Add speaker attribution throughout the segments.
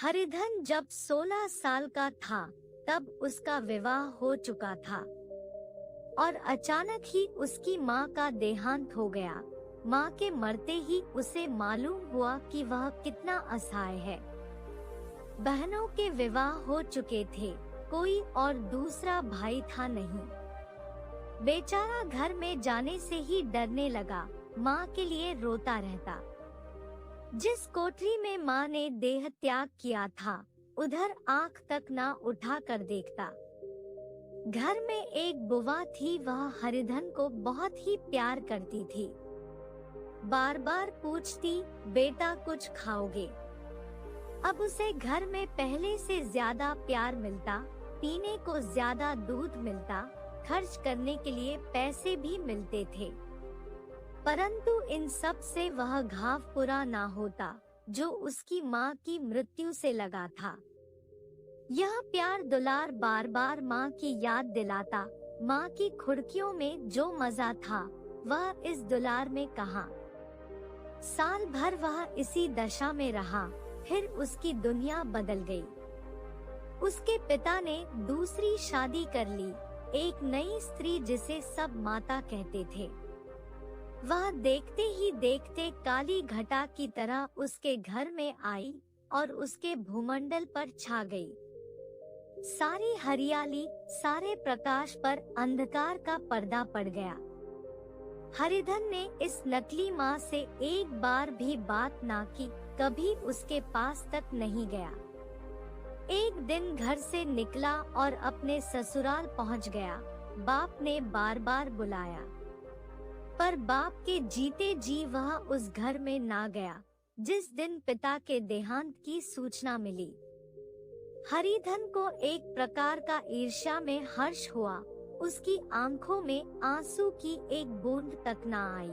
Speaker 1: हरिधन जब 16 साल का था तब उसका विवाह हो चुका था और अचानक ही उसकी माँ का देहांत हो गया। माँ के मरते ही उसे मालूम हुआ कि वह कितना असहाय है। बहनों के विवाह हो चुके थे, कोई और दूसरा भाई था नहीं। बेचारा घर में जाने से ही डरने लगा, माँ के लिए रोता रहता। जिस कोठरी में माँ ने देह त्याग किया था, उधर आंख तक ना उठा कर देखता। घर में एक बुआ थी, वह हरिधन को बहुत ही प्यार करती थी। बार बार पूछती, बेटा कुछ खाओगे? अब उसे घर में पहले से ज्यादा प्यार मिलता, पीने को ज्यादा दूध मिलता, खर्च करने के लिए पैसे भी मिलते थे। परंतु इन सब से वह घाव पूरा ना होता जो उसकी माँ की मृत्यु से लगा था। यह प्यार दुलार बार बार माँ की याद दिलाता। माँ की खुड़कियों में जो मजा था वह इस दुलार में कहाँ। साल भर वह इसी दशा में रहा, फिर उसकी दुनिया बदल गई। उसके पिता ने दूसरी शादी कर ली, एक नई स्त्री जिसे सब माता कहते थे। वह देखते ही देखते काली घटा की तरह उसके घर में आई और उसके भूमंडल पर छा गई। सारी हरियाली, सारे प्रकाश पर अंधकार का पर्दा पड़ गया। हरिधन ने इस नकली माँ से एक बार भी बात ना की, कभी उसके पास तक नहीं गया। एक दिन घर से निकला और अपने ससुराल पहुँच गया। बाप ने बार बार बुलाया, पर बाप के जीते जी वह उस घर में ना गया जिस दिन पिता के देहांत की सूचना मिली। हरिधन को एक प्रकार का ईर्ष्या में हर्ष हुआ। उसकी आंखों में आंसू की एक बूंद तक ना आई।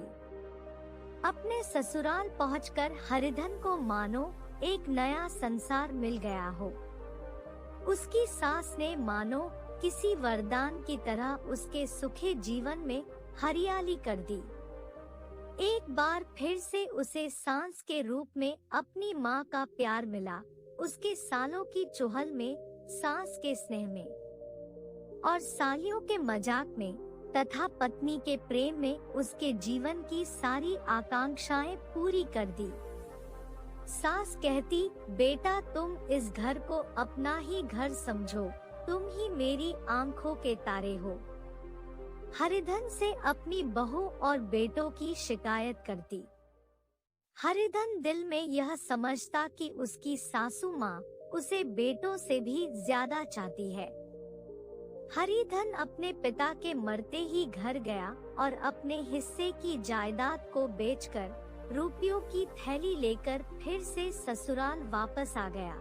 Speaker 1: अपने ससुराल पहुंचकर हरिधन को मानो एक नया संसार मिल गया हो। उसकी सास ने मानो किसी वरदान की तरह उसके सुखी जीवन में हरियाली कर दी। एक बार फिर से उसे सांस के रूप में अपनी माँ का प्यार मिला, उसके सालों की चुहल में, सास के स्नेह में और सालियों के मजाक में तथा पत्नी के प्रेम में उसके जीवन की सारी आकांक्षाएं पूरी कर दी। सास कहती, बेटा तुम इस घर को अपना ही घर समझो, तुम ही मेरी आंखों के तारे हो। हरिधन से अपनी बहू और बेटों की शिकायत करती। हरिधन दिल में यह समझता कि उसकी सासू माँ उसे बेटों से भी ज्यादा चाहती है। हरिधन अपने पिता के मरते ही घर गया और अपने हिस्से की जायदाद को बेचकर रुपयों की थैली लेकर फिर से ससुराल वापस आ गया।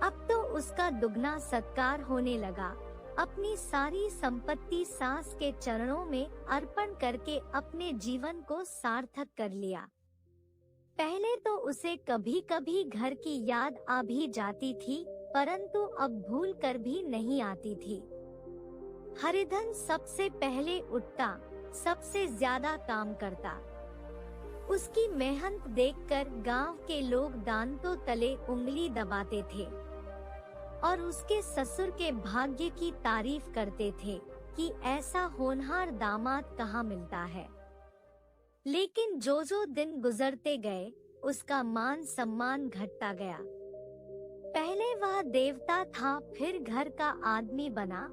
Speaker 1: अब तो उसका दुगना सत्कार होने लगा। अपनी सारी संपत्ति सास के चरणों में अर्पण करके अपने जीवन को सार्थक कर लिया। पहले तो उसे कभी कभी घर की याद आ भी जाती थी, परंतु अब भूल कर भी नहीं आती थी। हरिधन सबसे पहले उठता, सबसे ज्यादा काम करता। उसकी मेहनत देखकर गांव के लोग दांतों तले उंगली दबाते थे और उसके ससुर के भाग्य की तारीफ करते थे कि ऐसा होनहार दामाद कहाँ मिलता है। लेकिन जो जो दिन गुजरते गए उसका मान सम्मान घटता गया। पहले वह देवता था, फिर घर का आदमी बना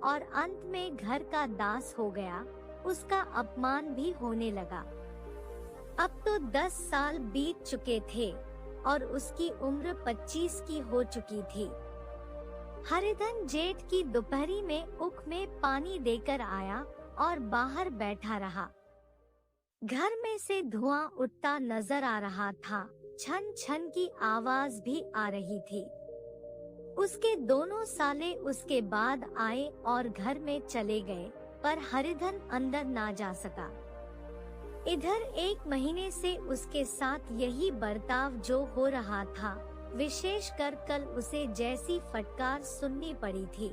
Speaker 1: और अंत में घर का दास हो गया। उसका अपमान भी होने लगा। अब तो 10 साल बीत चुके थे और उसकी उम्र 25 की हो चुकी थी। हरिधन जेठ की दोपहरी में उख में पानी देकर आया और बाहर बैठा रहा। घर में से धुआं उठता नजर आ रहा था, छन छन की आवाज भी आ रही थी। उसके दोनों साले उसके बाद आए और घर में चले गए, पर हरिधन अंदर ना जा सका। इधर 1 महीने से उसके साथ यही बर्ताव जो हो रहा था, विशेषकर कल उसे जैसी फटकार सुननी पड़ी थी।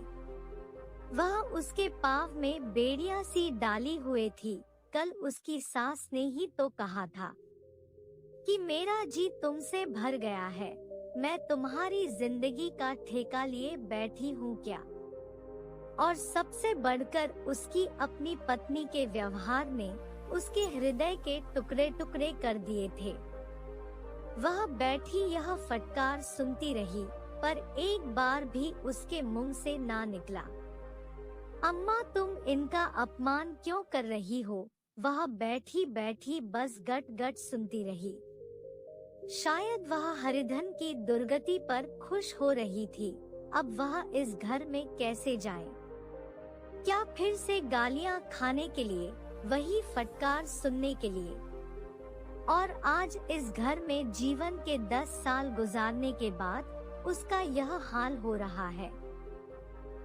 Speaker 1: वह उसके पाँव में बेड़ियां सी डाली हुए थी। कल उसकी सास ने ही तो कहा था कि मेरा जी तुमसे भर गया है, मैं तुम्हारी जिंदगी का ठेका लिए बैठी हूँ क्या? और सबसे बढ़कर उसकी अपनी पत्नी के व्यवहार ने उसके हृदय के टुकड़े टुकड़े कर दिए थे। वह बैठी यह फटकार सुनती रही, पर एक बार भी उसके मुंह से ना निकला। अम्मा, तुम इनका अपमान क्यों कर रही हो? वह बैठी बैठी बस गट गट सुनती रही। शायद वह हरिधन की दुर्गति पर खुश हो रही थी। अब वह इस घर में कैसे जाए? क्या फिर से गालियां खाने के लिए, वही फटकार सुनने के लिए? और आज इस घर में जीवन के 10 साल गुजारने के बाद उसका यह हाल हो रहा है।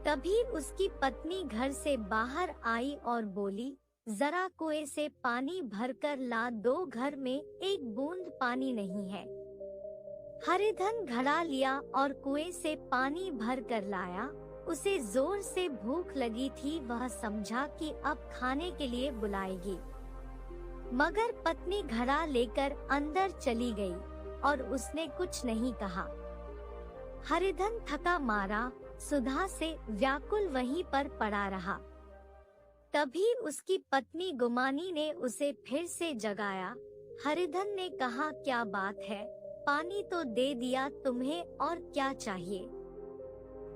Speaker 1: तभी उसकी पत्नी घर से बाहर आई और बोली, जरा कुएं से पानी भरकर ला दो, घर में एक बूंद पानी नहीं है। हरिधन घड़ा लिया और कुएं से पानी भर कर लाया। उसे जोर से भूख लगी थी। वह समझा कि अब खाने के लिए बुलाएगी, मगर पत्नी घड़ा लेकर अंदर चली गई और उसने कुछ नहीं कहा। हरिधन थका मारा सुधा से व्याकुल वहीं पर पड़ा रहा। तभी उसकी पत्नी गुमानी ने उसे फिर से जगाया। हरिधन ने कहा, क्या बात है, पानी तो दे दिया तुम्हें, और क्या चाहिए?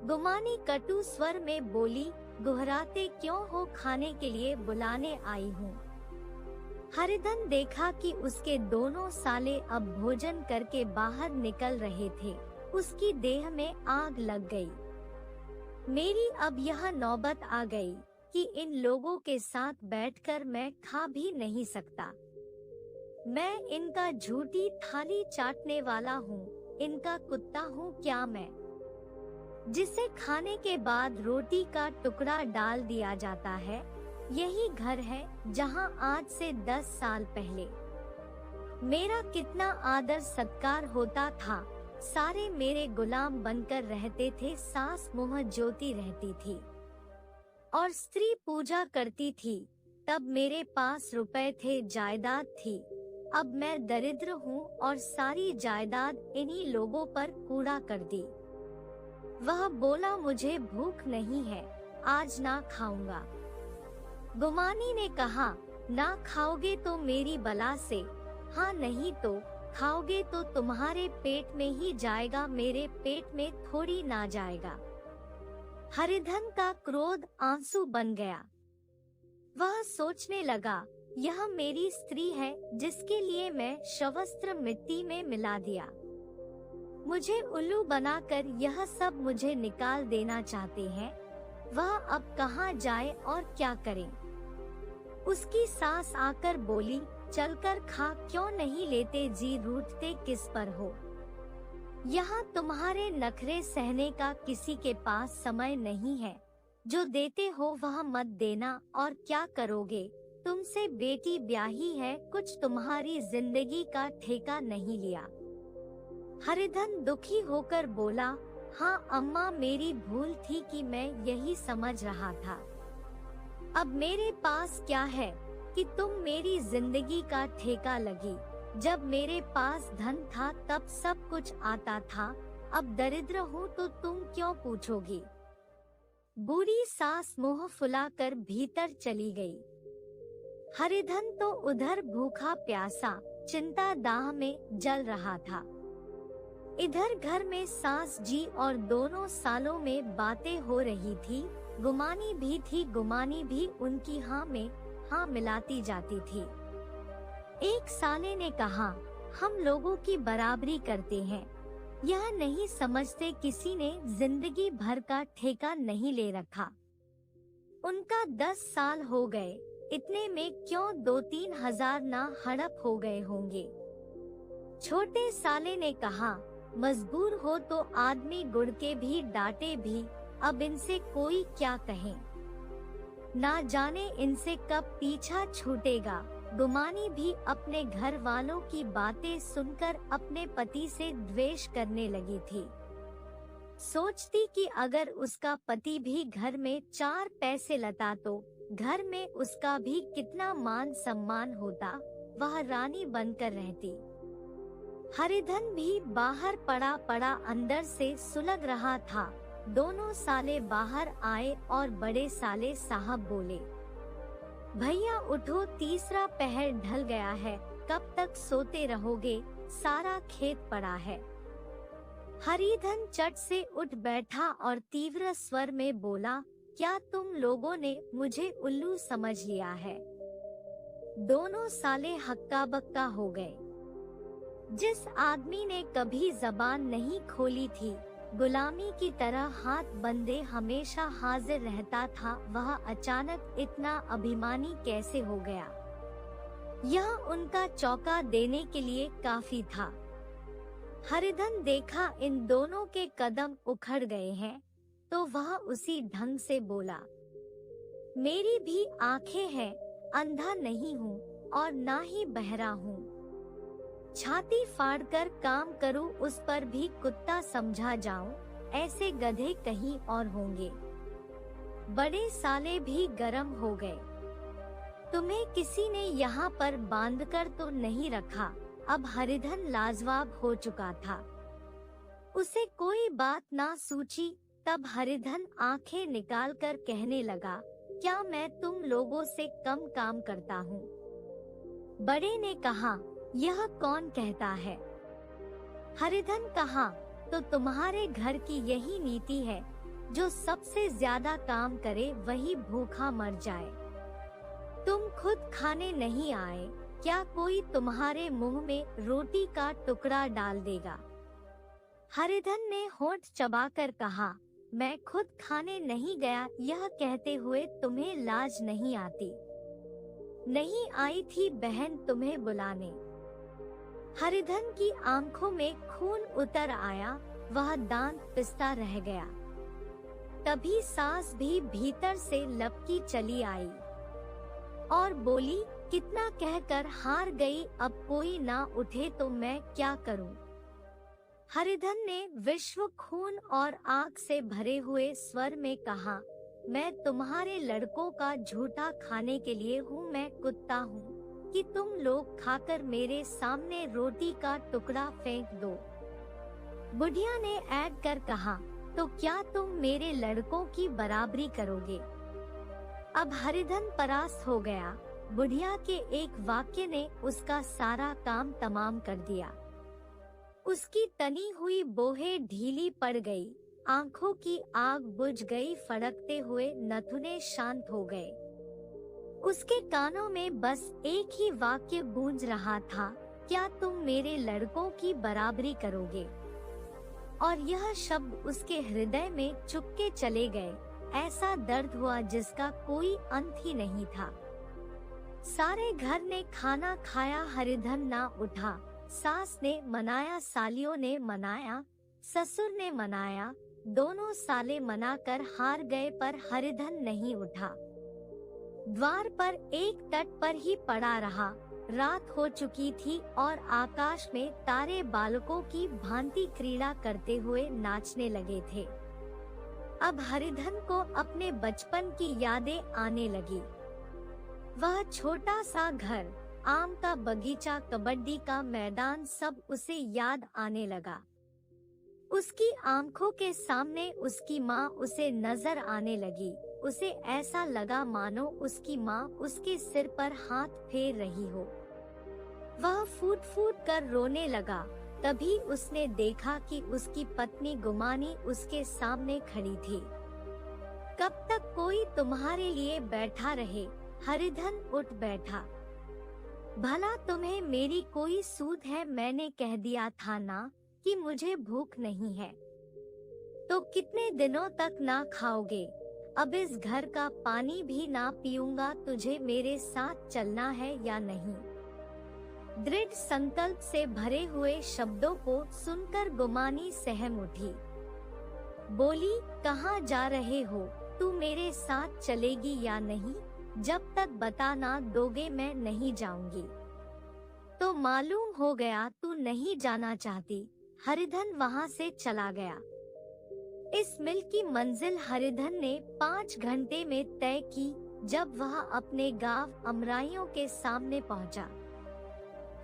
Speaker 1: गुमानी कटु स्वर में बोली, गुहराते क्यों हो? खाने के लिए बुलाने आई हूँ। हरिधन देखा कि उसके दोनों साले अब भोजन करके बाहर निकल रहे थे। उसकी देह में आग लग गई। मेरी अब यह नौबत आ गई कि इन लोगों के साथ बैठकर मैं खा भी नहीं सकता। मैं इनका झूठी थाली चाटने वाला हूँ, इनका कुत्ता हूँ क्या मैं, जिसे खाने के बाद रोटी का टुकड़ा डाल दिया जाता है। यही घर है जहाँ आज से 10 साल पहले मेरा कितना आदर सत्कार होता था। सारे मेरे गुलाम बनकर रहते थे। सास मुँह ज्योति रहती थी और स्त्री पूजा करती थी। तब मेरे पास रुपए थे, जायदाद थी। अब मैं दरिद्र हूँ और सारी जायदाद इन्हीं लोगों पर कूड़ा कर दी। वह बोला, मुझे भूख नहीं है, आज ना खाऊंगा। गुमानी ने कहा, ना खाओगे तो मेरी बला से, हाँ नहीं तो खाओगे तो तुम्हारे पेट में ही जाएगा, मेरे पेट में थोड़ी ना जाएगा। हरिधन का क्रोध आंसू बन गया। वह सोचने लगा, यह मेरी स्त्री है जिसके लिए मैं शवस्त्र मिट्टी में मिला दिया। मुझे उल्लू बनाकर यह सब मुझे निकाल देना चाहते हैं। वह अब कहाँ जाए और क्या करे? उसकी सास आकर बोली, चलकर खा, क्यों नहीं लेते जी, रूठते किस पर हो? यहाँ तुम्हारे नखरे सहने का किसी के पास समय नहीं है। जो देते हो वह मत देना, और क्या करोगे? तुमसे बेटी ब्याही है, कुछ तुम्हारी जिंदगी का ठेका नहीं लिया। हरिधन दुखी होकर बोला, हाँ अम्मा, मेरी भूल थी कि मैं यही समझ रहा था। अब मेरे पास क्या है कि तुम मेरी जिंदगी का ठेका लगी। जब मेरे पास धन था तब सब कुछ आता था, अब दरिद्र हूँ तो तुम क्यों पूछोगी? बूढ़ी सास मुंह फुलाकर भीतर चली गई। हरिधन तो उधर भूखा प्यासा चिंता दाह में जल रहा था। इधर घर में सास जी और दोनों सालों में बातें हो रही थी। गुमानी भी थी, गुमानी भी उनकी हाँ में हाँ मिलाती जाती थी। एक साले ने कहा, हम लोगों की बराबरी करते हैं, यह नहीं समझते किसी ने जिंदगी भर का ठेका नहीं ले रखा। उनका 10 साल हो गए, इतने में क्यों 2-3 हजार ना हड़प हो गए होंगे। छोटे साले ने कहा, मजबूर हो तो आदमी गुड़ के भी डांटे भी, अब इनसे कोई क्या कहे, ना जाने इनसे कब पीछा छूटेगा। गुमानी भी अपने घर वालों की बातें सुनकर अपने पति से द्वेष करने लगी थी। सोचती कि अगर उसका पति भी घर में 4 पैसे लाता तो घर में उसका भी कितना मान सम्मान होता, वह रानी बनकर रहती। हरिधन भी बाहर पड़ा पड़ा अंदर से सुलग रहा था। दोनों साले बाहर आए और बड़े साले साहब बोले, भैया उठो, तीसरा पहर ढल गया है, कब तक सोते रहोगे, सारा खेत पड़ा है। हरिधन चट से उठ बैठा और तीव्र स्वर में बोला, क्या तुम लोगों ने मुझे उल्लू समझ लिया है? दोनों साले हक्का बक्का हो गए। जिस आदमी ने कभी जबान नहीं खोली थी, गुलामी की तरह हाथ बंधे हमेशा हाजिर रहता था, वह अचानक इतना अभिमानी कैसे हो गया? यह उनका चौंका देने के लिए काफी था। हरिधन देखा इन दोनों के कदम उखड़ गए हैं, तो वह उसी ढंग से बोला, मेरी भी आंखें हैं, अंधा नहीं हूँ और ना ही बहरा हूँ। छाती फाड़कर काम करूँ, उस पर भी कुत्ता समझा जाऊं, ऐसे गधे कहीं और होंगे। बड़े साले भी गरम हो गए। तुम्हें किसी ने यहाँ पर बांधकर तो नहीं रखा? अब हरिधन लाजवाब हो चुका था। उसे कोई बात ना सूझी। तब हरिधन आंखें निकालकर कहने लगा, क्या मैं तुम लोगों से कम काम करता हूँ? बड़े ने कहा, यह कौन कहता है? हरिधन कहा, तो तुम्हारे घर की यही नीति है, जो सबसे ज्यादा काम करे वही भूखा मर जाए। तुम खुद खाने नहीं आए, क्या कोई तुम्हारे मुंह में रोटी का टुकड़ा डाल देगा? हरिधन ने होंठ चबाकर कहा, मैं खुद खाने नहीं गया, यह कहते हुए तुम्हें लाज नहीं आती? नहीं आई थी बहन तुम्हें बुलाने। हरिधन की आंखों में खून उतर आया, वह दांत पिसता रह गया। तभी सास भी भीतर से लपकी चली आई और बोली, कितना कहकर हार गई, अब कोई ना उठे तो मैं क्या करूं? हरिधन ने विश्व खून और आग से भरे हुए स्वर में कहा, मैं तुम्हारे लड़कों का झूठा खाने के लिए हूँ, मैं कुत्ता हूँ कि तुम लोग खाकर मेरे सामने रोटी का टुकड़ा फेंक दो? बुढ़िया ने ऐड कर कहा, तो क्या तुम मेरे लड़कों की बराबरी करोगे? अब हरिधन परास्त हो गया। बुढ़िया के एक वाक्य ने उसका सारा काम तमाम कर दिया। उसकी तनी हुई बोहें ढीली पड़ गई, आंखों की आग बुझ गई, फड़कते हुए नथुने शांत हो गए। उसके कानों में बस एक ही वाक्य गूंज रहा था, क्या तुम मेरे लड़कों की बराबरी करोगे? और यह शब्द उसके हृदय में चुपके चले गए। ऐसा दर्द हुआ जिसका कोई अंत ही नहीं था। सारे घर ने खाना खाया, हरिधन ना उठा। सास ने मनाया, सालियों ने मनाया, ससुर ने मनाया, दोनों साले मनाकर हार गए, पर हरिधन नहीं उठा। द्वार पर एक तट पर ही पड़ा रहा। रात हो चुकी थी और आकाश में तारे बालकों की भांति क्रीड़ा करते हुए नाचने लगे थे। अब हरिधन को अपने बचपन की यादें आने लगी। वह छोटा सा घर, आम का बगीचा, कबड्डी का मैदान, सब उसे याद आने लगा। उसकी आंखों के सामने उसकी माँ उसे नजर आने लगी। उसे ऐसा लगा मानो उसकी माँ उसके सिर पर हाथ फेर रही हो। वह फूट फूट कर रोने लगा। तभी उसने देखा कि उसकी पत्नी गुमानी उसके सामने खड़ी थी। कब तक कोई तुम्हारे लिए बैठा रहे? हरिधन उठ बैठा। भला तुम्हें मेरी कोई सूध है? मैंने कह दिया था ना कि मुझे भूख नहीं है। तो कितने दिनों तक ना खाओगे? अब इस घर का पानी भी ना पीऊंगा। तुझे मेरे साथ चलना है या नहीं? दृढ़ संकल्प से भरे हुए शब्दों को सुनकर गुमानी सहम उठी। बोली, कहाँ जा रहे हो? तू मेरे साथ चलेगी या नहीं? जब तक बता ना दोगे मैं नहीं जाऊंगी। तो मालूम हो गया तू नहीं जाना चाहती। हरिधन वहाँ से चला गया। इस मिल की मंजिल हरिधन ने 5 घंटे में तय की। जब वह अपने गांव अमराइयों के सामने पहुंचा,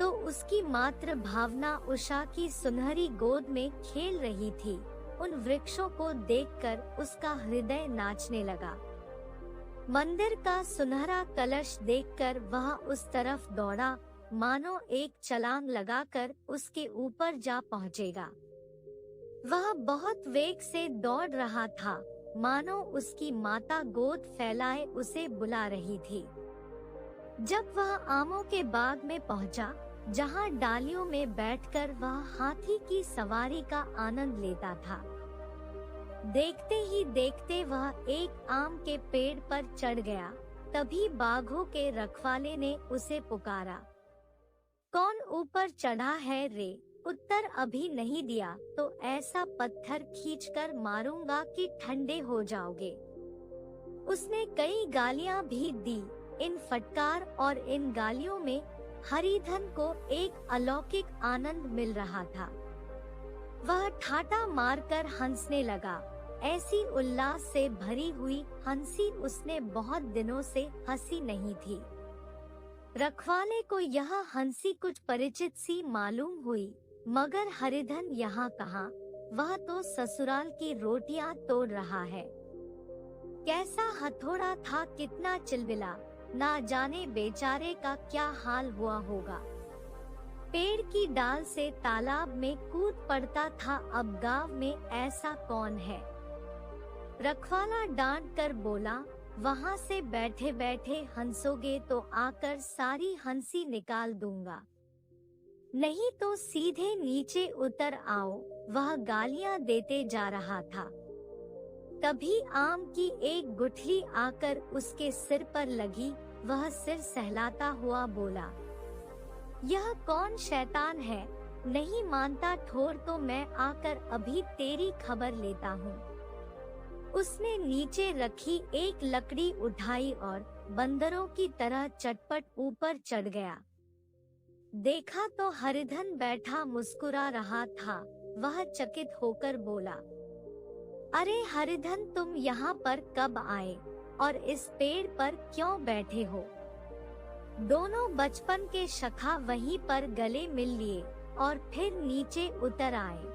Speaker 1: तो उसकी मातृ भावना उषा की सुनहरी गोद में खेल रही थी। उन वृक्षों को देखकर उसका हृदय नाचने लगा। मंदिर का सुनहरा कलश देखकर वह उस तरफ दौड़ा, मानो एक छलांग लगाकर उसके ऊपर जा पहुंचेगा। वह बहुत वेग से दौड़ रहा था, मानो उसकी माता गोद फैलाए उसे बुला रही थी। जब वह आमों के बाग में पहुंचा, जहां डालियों में बैठकर वह हाथी की सवारी का आनंद लेता था, देखते ही देखते वह एक आम के पेड़ पर चढ़ गया। तभी बाघों के रखवाले ने उसे पुकारा, कौन ऊपर चढ़ा है रे? उत्तर अभी नहीं दिया तो ऐसा पत्थर खींचकर मारूंगा कि ठंडे हो जाओगे। उसने कई गालियां भी दी। इन फटकार और इन गालियों में हरिधन को एक अलौकिक आनंद मिल रहा था। वह ठाठा मारकर हंसने लगा। ऐसी उल्लास से भरी हुई हंसी उसने बहुत दिनों से हंसी नहीं थी। रखवाले को यह हंसी कुछ परिचित सी मालूम हुई, मगर हरिधन यहाँ कहाँ, वह तो ससुराल की रोटियां तोड़ रहा है। कैसा हथौड़ा था, कितना चिलबिला, ना जाने बेचारे का क्या हाल हुआ होगा। पेड़ की डाल से तालाब में कूद पड़ता था। अब गांव में ऐसा कौन है? रखवाला डांट कर बोला, वहाँ से बैठे बैठे हंसोगे तो आकर सारी हंसी निकाल दूंगा, नहीं तो सीधे नीचे उतर आओ। वह गालियां देते जा रहा था। तभी आम की एक गुठली आकर उसके सिर पर लगी। वह सिर सहलाता हुआ बोला, यह कौन शैतान है? नहीं मानता ठोर तो मैं आकर अभी तेरी खबर लेता हूँ। उसने नीचे रखी एक लकड़ी उठाई और बंदरों की तरह चटपट ऊपर चढ़ गया। देखा तो हरिधन बैठा मुस्कुरा रहा था। वह चकित होकर बोला, अरे हरिधन, तुम यहाँ पर कब आए और इस पेड़ पर क्यों बैठे हो? दोनों बचपन के सखा वहीं पर गले मिल लिए और फिर नीचे उतर आए।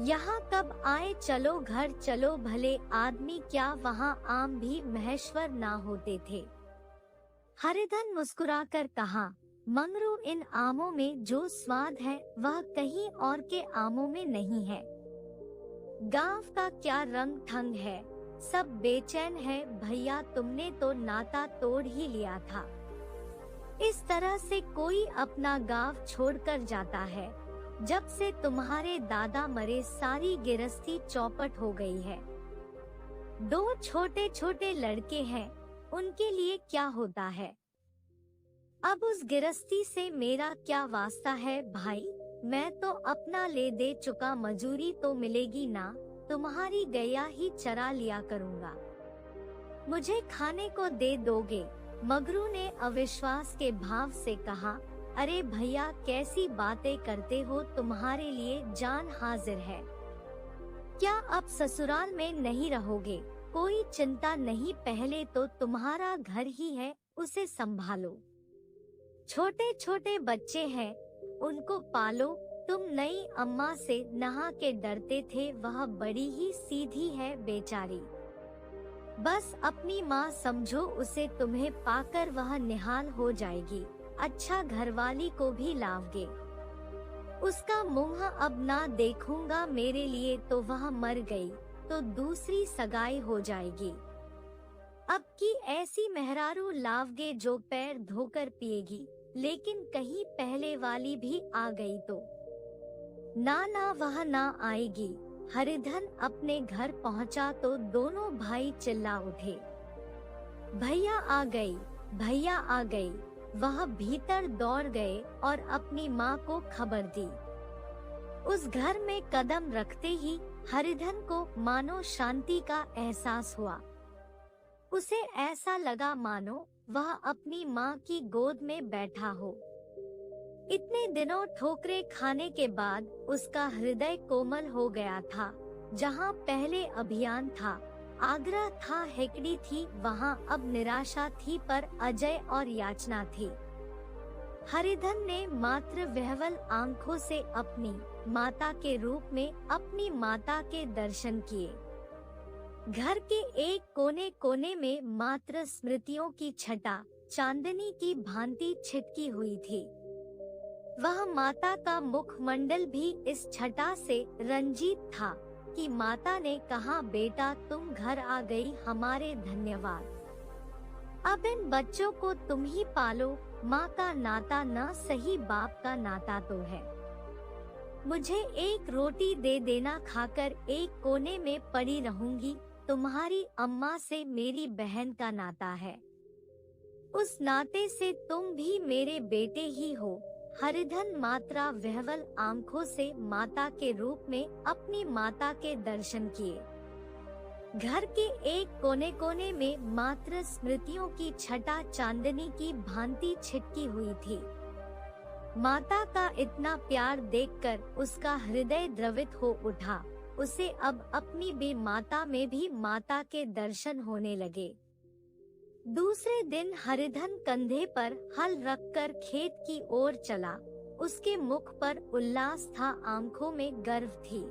Speaker 1: यहाँ कब आए? चलो घर चलो। भले आदमी, क्या वहाँ आम भी महेश्वर ना होते थे? हरिधन मुस्कुराकर कहा, मंगरू, इन आमों में जो स्वाद है वह कहीं और के आमों में नहीं है। गांव का क्या रंग ठंग है, सब बेचैन है। भैया, तुमने तो नाता तोड़ ही लिया था। इस तरह से कोई अपना गांव छोड़कर जाता है? जब से तुम्हारे दादा मरे सारी गिरस्ती चौपट हो गई है। 2 छोटे छोटे लड़के हैं, उनके लिए क्या होता है? अब उस गिरस्ती से मेरा क्या वास्ता है भाई? मैं तो अपना ले दे चुका, मजूरी तो मिलेगी ना। तुम्हारी गैया ही चरा लिया करूँगा, मुझे खाने को दे दोगे? मगरू ने अविश्वास के भाव से कहा, अरे भैया, कैसी बातें करते हो? तुम्हारे लिए जान हाजिर है। क्या अब ससुराल में नहीं रहोगे? कोई चिंता नहीं, पहले तो तुम्हारा घर ही है, उसे संभालो। छोटे छोटे बच्चे हैं, उनको पालो। तुम नई अम्मा से नहा के डरते थे, वह बड़ी ही सीधी है बेचारी। बस अपनी माँ समझो उसे, तुम्हें पाकर वह निहाल हो जाएगी। अच्छा घरवाली को भी लाओगे? उसका मुंह अब ना देखूंगा। मेरे लिए तो वह मर गई, तो दूसरी सगाई हो जाएगी। अब की ऐसी मेहरारू लाओगे जो पैर धोकर पिएगी। लेकिन कहीं पहले वाली भी आ गई तो? ना ना, वह ना आएगी। हरिधन अपने घर पहुंचा तो दोनों भाई चिल्ला उठे, भैया आ गई, भैया आ गई। वह भीतर दौड़ गए और अपनी माँ को खबर दी। उस घर में कदम रखते ही हरिधन को मानो शांति का एहसास हुआ। उसे ऐसा लगा मानो वह अपनी माँ की गोद में बैठा हो। इतने दिनों ठोकरे खाने के बाद उसका हृदय कोमल हो गया था। जहाँ पहले अभियान था, आग्रह था, हेकड़ी थी, वहाँ अब निराशा थी, पर अजय और याचना थी। हरिधन ने मात्र विह्वल आंखों से अपनी माता के रूप में अपनी माता के दर्शन किए। घर के एक कोने कोने में मात्र स्मृतियों की छटा चांदनी की भांति छिटकी हुई थी। वह माता का मुखमंडल भी इस छटा से रंजित था कि माता ने कहा, बेटा तुम घर आ गई, हमारे धन्यवाद। अब इन बच्चों को तुम ही पालो, माँ का नाता न सही बाप का नाता तो है। मुझे एक रोटी दे देना, खाकर एक कोने में पड़ी रहूंगी। तुम्हारी अम्मा से मेरी बहन का नाता है, उस नाते से तुम भी मेरे बेटे ही हो। हरिधन मात्रा विह्वल आंखों से माता के रूप में अपनी माता के दर्शन किए। घर के एक कोने कोने में मात्र स्मृतियों की छटा चांदनी की भांति छिटकी हुई थी। माता का इतना प्यार देखकर उसका हृदय द्रवित हो उठा। उसे अब अपनी भी माता में भी माता के दर्शन होने लगे। दूसरे दिन हरिधन कंधे पर हल रखकर खेत की ओर चला। उसके मुख पर उल्लास था, आंखों में गर्व थी।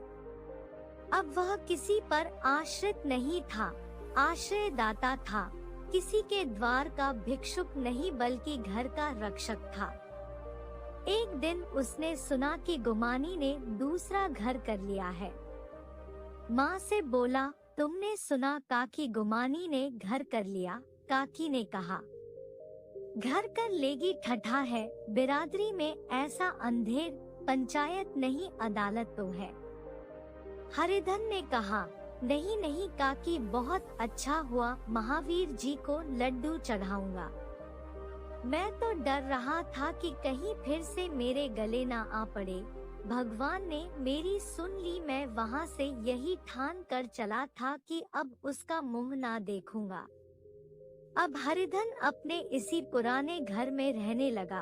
Speaker 1: अब वह किसी पर आश्रित नहीं था, आश्रयदाता था। किसी के द्वार का भिक्षुक नहीं बल्कि घर का रक्षक था। एक दिन उसने सुना कि गुमानी ने दूसरा घर कर लिया है। माँ से बोला, तुमने सुना काकी गुमानी ने घर कर लिया? काकी ने कहा, घर कर लेगी ठठा है, बिरादरी में ऐसा अंधेर, पंचायत नहीं अदालत तो है। हरिधन ने कहा, नहीं नहीं काकी, बहुत अच्छा हुआ, महावीर जी को लड्डू चढ़ाऊंगा। मैं तो डर रहा था कि कहीं फिर से मेरे गले ना आ पड़े। भगवान ने मेरी सुन ली। मैं वहाँ से यही ठान कर चला था कि अब उसका मुंह ना देखूंगा। अब हरिधन अपने इसी पुराने घर में रहने लगा।